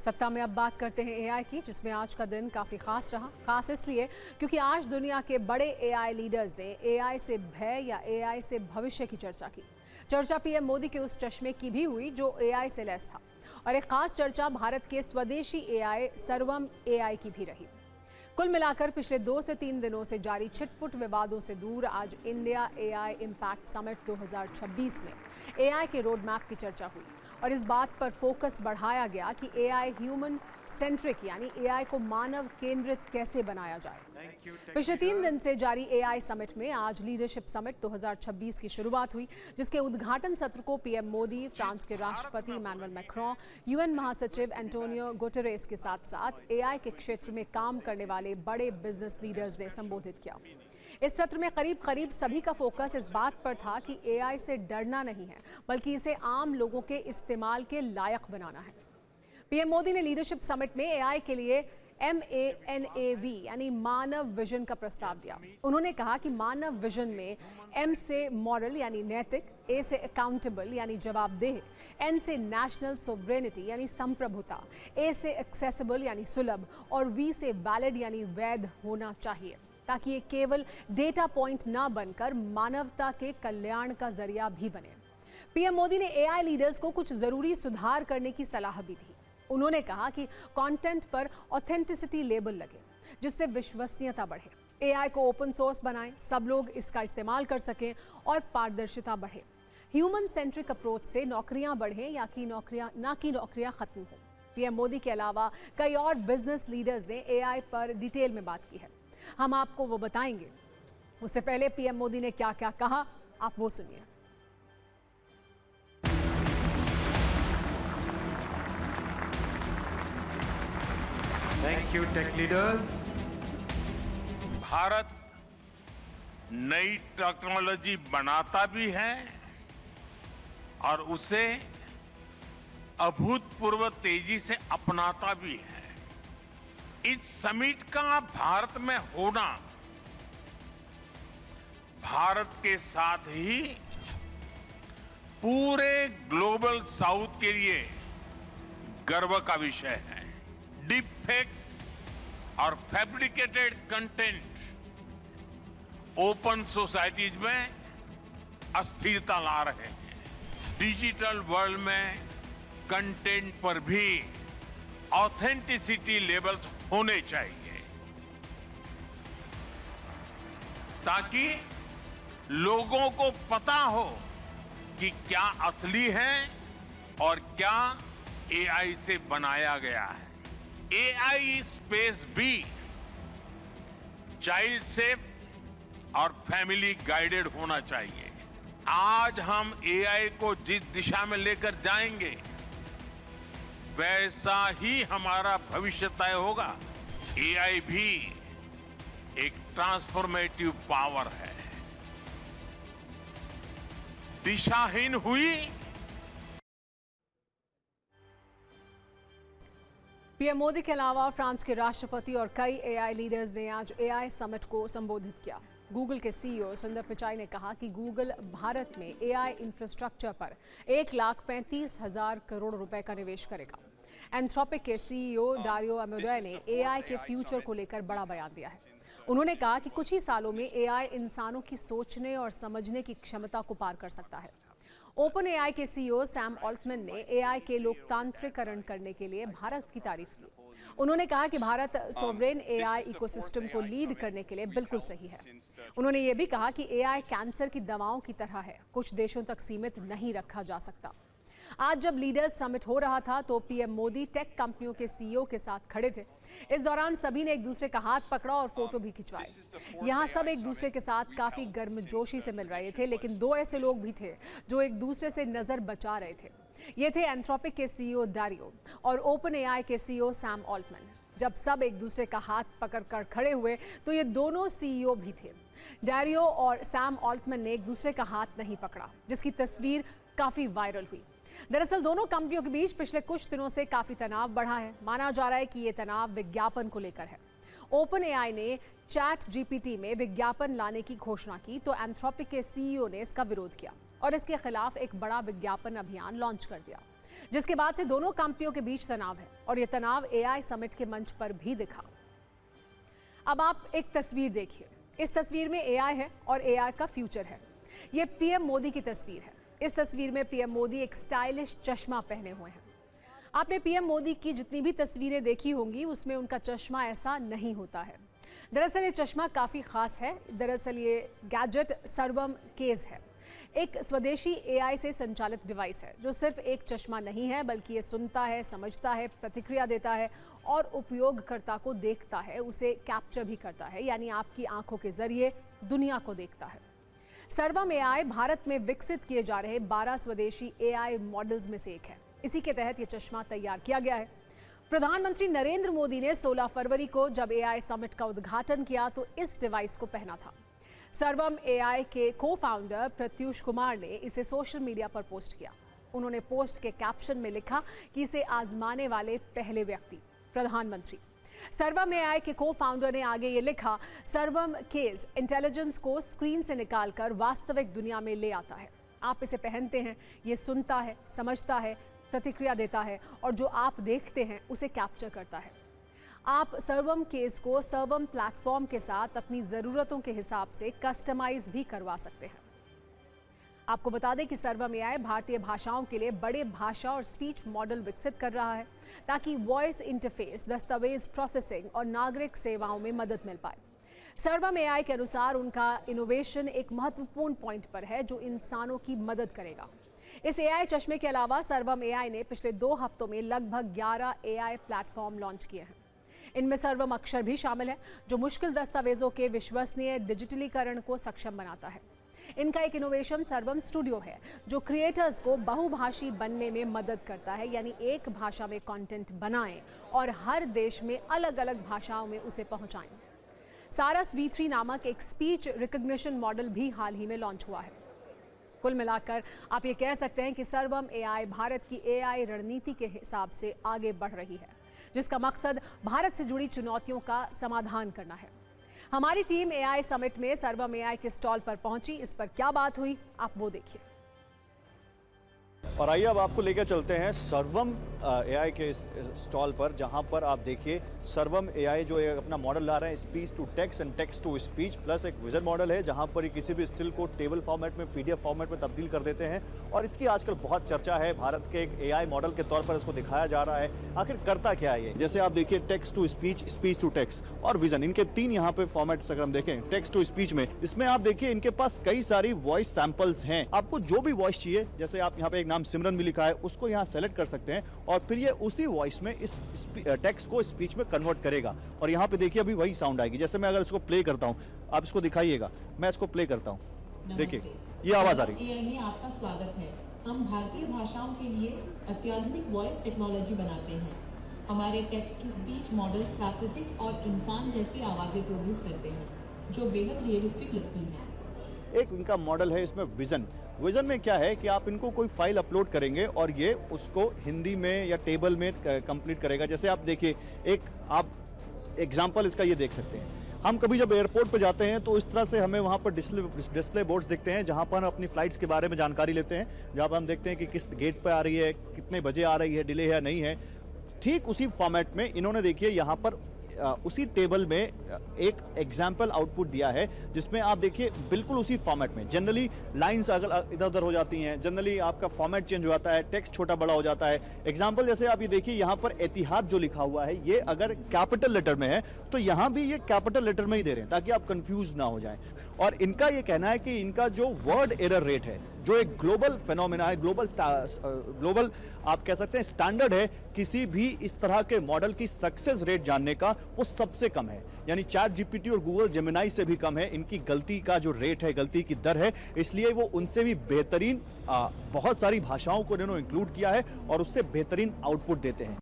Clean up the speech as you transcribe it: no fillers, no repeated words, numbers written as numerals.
सत्ता में अब बात करते हैं एआई की, जिसमें आज का दिन काफ़ी खास रहा। खास इसलिए क्योंकि आज दुनिया के बड़े एआई लीडर्स ने एआई से भय या एआई से भविष्य की चर्चा की। चर्चा पीएम मोदी के उस चश्मे की भी हुई जो एआई से लैस था, और एक खास चर्चा भारत के स्वदेशी एआई सर्वम एआई की भी रही। कुल मिलाकर पिछले 2 से 3 दिनों से जारी छिटपुट विवादों से दूर आज इंडिया एआई इम्पैक्ट समिट 2026 में एआई के रोड मैप की चर्चा हुई, और इस बात पर फोकस बढ़ाया गया कि एआई ह्यूमन सेंट्रिक यानी एआई को मानव केंद्रित कैसे बनाया जाए। पिछले 3 दिन से जारी एआई समिट में आज लीडरशिप समिट 2026 की शुरुआत हुई, जिसके उद्घाटन सत्र को पीएम मोदी, फ्रांस के राष्ट्रपति इमैनुअल मैक्रों, यूएन महासचिव एंटोनियो गुटेरेस के साथ साथ एआई के क्षेत्र में काम करने वाले बड़े बिजनेस लीडर्स ने संबोधित किया। इस सत्र में करीब सभी का फोकस इस बात पर था कि एआई से डरना नहीं है, बल्कि इसे आम लोगों के इस्तेमाल के लायक बनाना है। पीएम मोदी ने लीडरशिप समिट में एआई के लिए MANAV यानी मानव विजन का प्रस्ताव दिया। उन्होंने कहा कि मानव विजन में M से मॉरल यानी नैतिक, A से अकाउंटेबल यानी जवाबदेह, N से नेशनल सोवरेनिटी यानी संप्रभुता, A से एक्सेसिबल यानी सुलभ और V से वैलिड यानी वैध होना चाहिए, ताकि ये केवल डेटा पॉइंट ना बनकर मानवता के कल्याण का जरिया भी बने। पीएम मोदी ने एआई लीडर्स को कुछ जरूरी सुधार करने की सलाह भी दी। उन्होंने कहा कि कंटेंट पर ऑथेंटिसिटी लेबल लगे, जिससे विश्वसनीयता बढ़े। एआई को ओपन सोर्स बनाएं, सब लोग इसका इस्तेमाल कर सकें और पारदर्शिता बढ़े। ह्यूमन सेंट्रिक अप्रोच से नौकरियां बढ़ें या कि नौकरियां खत्म हो। पीएम मोदी के अलावा कई और बिजनेस लीडर्स ने एआई पर डिटेल में बात की है। हम आपको वो बताएंगे। उससे पहले पीएम मोदी ने क्या क्या कहा, आप वो सुनिए। Thank you tech leaders. Bharat नई टेक्नोलॉजी बनाता भी है और उसे अभूतपूर्व तेजी से अपनाता भी है। इस समिट का भारत में होना भारत के साथ ही पूरे ग्लोबल साउथ के लिए गर्व का विषय है। डीप फेक्स और फैब्रिकेटेड कंटेंट ओपन सोसाइटीज में अस्थिरता ला रहे हैं। डिजिटल वर्ल्ड में कंटेंट पर भी ऑथेंटिसिटी लेवल्स होने चाहिए, ताकि लोगों को पता हो कि क्या असली है और क्या एआई से बनाया गया है। एआई स्पेस भी चाइल्ड सेफ और फैमिली गाइडेड होना चाहिए। आज हम एआई को जिस दिशा में लेकर जाएंगे, वैसा ही हमारा भविष्य तय होगा। एआई भी एक ट्रांसफॉर्मेटिव पावर है। दिशाहीन हुई। पीएम मोदी के अलावा फ्रांस के राष्ट्रपति और कई एआई लीडर्स ने आज एआई समिट को संबोधित किया। गूगल के सीईओ सुंदर पिचाई ने कहा कि गूगल भारत में एआई इंफ्रास्ट्रक्चर पर 1,35,000 करोड़ रुपए का निवेश करेगा। एंथ्रोपिक के सीईओ डारियो अमोदोय ने एआई के फ्यूचर को लेकर बड़ा बयान दिया है। उन्होंने कहा कि कुछ ही सालों में एआई इंसानों की सोचने और समझने की क्षमता को पार कर सकता है। ओपन एआई के सीईओ सैम ऑल्टमैन ने एआई के लोकतांत्रिकरण करने के लिए भारत की तारीफ की। उन्होंने कहा कि भारत सॉवरेन एआई इकोसिस्टम को लीड करने के लिए बिल्कुल सही है। उन्होंने ये भी कहा कि एआई कैंसर की दवाओं की तरह है, कुछ देशों तक सीमित नहीं रखा जा सकता। आज जब लीडर्स समिट हो रहा था तो पीएम मोदी टेक कंपनियों के सीईओ के साथ खड़े थे। इस दौरान सभी ने एक दूसरे का हाथ पकड़ा और फोटो भी खिंचवाए। यहाँ सब एक दूसरे के साथ काफी गर्मजोशी से मिल रहे थे, लेकिन 2 ऐसे लोग भी थे जो एक दूसरे से नजर बचा रहे थे। ये थे एंथ्रोपिक के सीईओ डारियो और ओपन एआई के सीईओ सैम ऑल्टमैन। जब सब एक दूसरे का हाथ पकड़कर खड़े हुए तो ये दोनों सीईओ भी थे। डारियो और सैम ऑल्टमैन ने एक दूसरे का हाथ नहीं पकड़ा, जिसकी तस्वीर काफी वायरल हुई। दरअसल दोनों कंपनियों के बीच पिछले कुछ दिनों से काफी तनाव बढ़ा है। माना जा रहा है कि ये तनाव विज्ञापन को लेकर है। ओपन एआई ने चैट जीपीटी में विज्ञापन लाने की घोषणा की तो एंथ्रोपिक के सीईओ ने इसका विरोध किया और इसके खिलाफ एक बड़ा विज्ञापन अभियान लॉन्च कर दिया। जिसके बाद से दोनों कंपनियों के बीच तनाव है और यह तनाव एआई समिट के मंच पर भी दिखा। अब आप एक तस्वीर देखिए। इस तस्वीर में एआई है और एआई का फ्यूचर है। यह पीएम मोदी की तस्वीर है। इस तस्वीर में पीएम मोदी एक स्टाइलिश चश्मा पहने हुए हैं। आपने पीएम मोदी की जितनी भी तस्वीरें देखी होंगी उसमें उनका चश्मा ऐसा नहीं होता है। दरअसल ये चश्मा काफ़ी खास है। दरअसल ये गैजेट सर्वम केज है, एक स्वदेशी एआई से संचालित डिवाइस है जो सिर्फ एक चश्मा नहीं है बल्कि ये सुनता है, समझता है, प्रतिक्रिया देता है और उपयोगकर्ता को देखता है, उसे कैप्चर भी करता है, यानी आपकी आंखों के जरिए दुनिया को देखता है। सर्वम एआई भारत में विकसित किए जा रहे 12 स्वदेशी एआई मॉडल्स में से एक है। इसी के तहत ये चश्मा तैयार किया गया है। प्रधानमंत्री नरेंद्र मोदी ने 16 फरवरी को जब एआई समिट का उद्घाटन किया तो इस डिवाइस को पहना था। सर्वम एआई के को-फाउंडर प्रत्यूष कुमार ने इसे सोशल मीडिया पर पोस्ट किया। उन्होंने पोस्ट के कैप्शन में लिखा कि इसे आजमाने वाले पहले व्यक्ति प्रधानमंत्री। सर्वम एआई के को-फाउंडर ने आगे ये लिखा, सर्वम केज इंटेलिजेंस को स्क्रीन से निकालकर वास्तविक दुनिया में ले आता है। आप इसे पहनते हैं, ये सुनता है, समझता है, प्रतिक्रिया देता है और जो आप देखते हैं उसे कैप्चर करता है। आप सर्वम केस को सर्वम प्लेटफॉर्म के साथ अपनी ज़रूरतों के हिसाब से कस्टमाइज भी करवा सकते हैं। आपको बता दें कि सर्वम एआई भारतीय भाषाओं के लिए बड़े भाषा और स्पीच मॉडल विकसित कर रहा है ताकि वॉइस इंटरफेस, दस्तावेज प्रोसेसिंग और नागरिक सेवाओं में मदद मिल पाए। सर्वम एआई के अनुसार उनका इनोवेशन एक महत्वपूर्ण पॉइंट पर है जो इंसानों की मदद करेगा। इस एआई चश्मे के अलावा सर्वम एआई ने पिछले 2 हफ्तों में लगभग 11 एआई प्लेटफॉर्म लॉन्च किए हैं। इनमें सर्वम अक्षर भी शामिल है जो मुश्किल दस्तावेजों के विश्वसनीय डिजिटलीकरण को सक्षम बनाता है। इनका एक इनोवेशन सर्वम स्टूडियो है जो क्रिएटर्स को बहुभाषी बनने में मदद करता है, यानी एक भाषा में कंटेंट बनाएं और हर देश में अलग अलग भाषाओं में उसे पहुंचाएं। सारस V3 नामक एक स्पीच रिकग्निशन मॉडल भी हाल ही में लॉन्च हुआ है। कुल मिलाकर आप ये कह सकते हैं कि सर्वम एआई भारत की एआई रणनीति के हिसाब से आगे बढ़ रही है, जिसका मकसद भारत से जुड़ी चुनौतियों का समाधान करना है। हमारी टीम एआई समिट में सर्वम एआई के स्टॉल पर पहुंची। इस पर क्या बात हुई, आप वो देखिए। और आइए अब आपको लेकर चलते हैं सर्वम एआई के इस स्टॉल पर, जहां पर आप देखिए सर्वम एआई जो अपना मॉडल ला रहे हैं, speech to text and text to speech plus एक विजन मॉडल है जहां पर ये किसी भी स्टिल को टेबल फॉर्मेट में, पीडीएफ फॉर्मेट में तब्दील कर देते हैं। और इसकी आजकल बहुत चर्चा है, भारत के एक एआई मॉडल के तौर पर इसको दिखाया जा रहा है। आखिर करता क्या है ये? जैसे आप देखिए text to speech, speech to text और विजन, इनके 3 यहाँ पे फॉर्मेट्स अगर हम देखें टेक्स्ट टू स्पीच में, इसमें आप देखिए इनके पास कई सारी वॉइस सैंपल्स हैं। आपको जो भी वॉइस चाहिए, जैसे आप यहाँ पे एक नाम सिमरन भी लिखा है, उसको यहाँ सेलेक्ट कर सकते हैं और फिर ये उसी वॉइस में इस टेक्स्ट को स्पीच में कन्वर्ट करेगा। और यहाँ पे देखिए अभी वही साउंड आएगी। जैसे मैं अगर इसको प्ले करता हूँ, आप इसको दिखाइएगा, मैं इसको प्ले करता हूँ, देखिए ये आवाज आ रही है। एआई में आपका स्वागत है। हम भारतीय भाषाओं के लिए अत्याधुनिक वॉइस टेक्नोलॉजी बनाते हैं। हमारे टेक्स्ट टू स्पीच मॉडल्स प्राकृतिक और इंसान जैसी आवाजें प्रोड्यूस करते हैं जो बेहद रियलिस्टिक लगती हैं। एक इनका मॉडल है इसमें विजन। विजन में क्या है कि आप इनको कोई फाइल अपलोड करेंगे और ये उसको हिंदी में या टेबल में कंप्लीट करेगा। जैसे आप देखिए, एक आप एग्जांपल इसका ये देख सकते हैं। हम कभी जब एयरपोर्ट पर जाते हैं तो इस तरह से हमें वहाँ पर डिस्प्ले बोर्ड्स दिखते हैं जहाँ पर हम अपनी फ्लाइट्स के बारे में जानकारी लेते हैं, जहाँ पर हम देखते हैं कि किस गेट पर आ रही है, कितने बजे आ रही है, डिले है या नहीं है। ठीक उसी फॉर्मेट में इन्होंने देखिए यहाँ पर उसी टेबल में एक एग्जाम्पल आउटपुट दिया है जिसमें आप देखिए बिल्कुल उसी फॉर्मेट में जनरली लाइंस अगर इधर उधर हो जाती हैं, जनरली आपका फॉर्मेट चेंज हो जाता है, टेक्स्ट छोटा बड़ा हो जाता है। एग्जाम्पल जैसे आप ये देखिए यहाँ पर एतिहाद जो लिखा हुआ है, ये अगर कैपिटल लेटर में है तो यहाँ भी ये कैपिटल लेटर में ही दे रहे हैं ताकि आप कंफ्यूज ना हो जाएं। और इनका ये कहना है कि इनका जो वर्ड एरर रेट है, जो एक ग्लोबल फेनोमेना है, ग्लोबल आप कह सकते हैं स्टैंडर्ड है, किसी भी इस तरह के मॉडल की सक्सेस रेट जानने का वो सबसे कम है। यानी चैट जीपीटी और गूगल जेमिनाई से भी कम है इनकी गलती का जो रेट है, गलती की दर है। इसलिए वो उनसे भी बेहतरीन बहुत सारी भाषाओं को इन्होंने इंक्लूड किया है और उससे बेहतरीन आउटपुट देते हैं।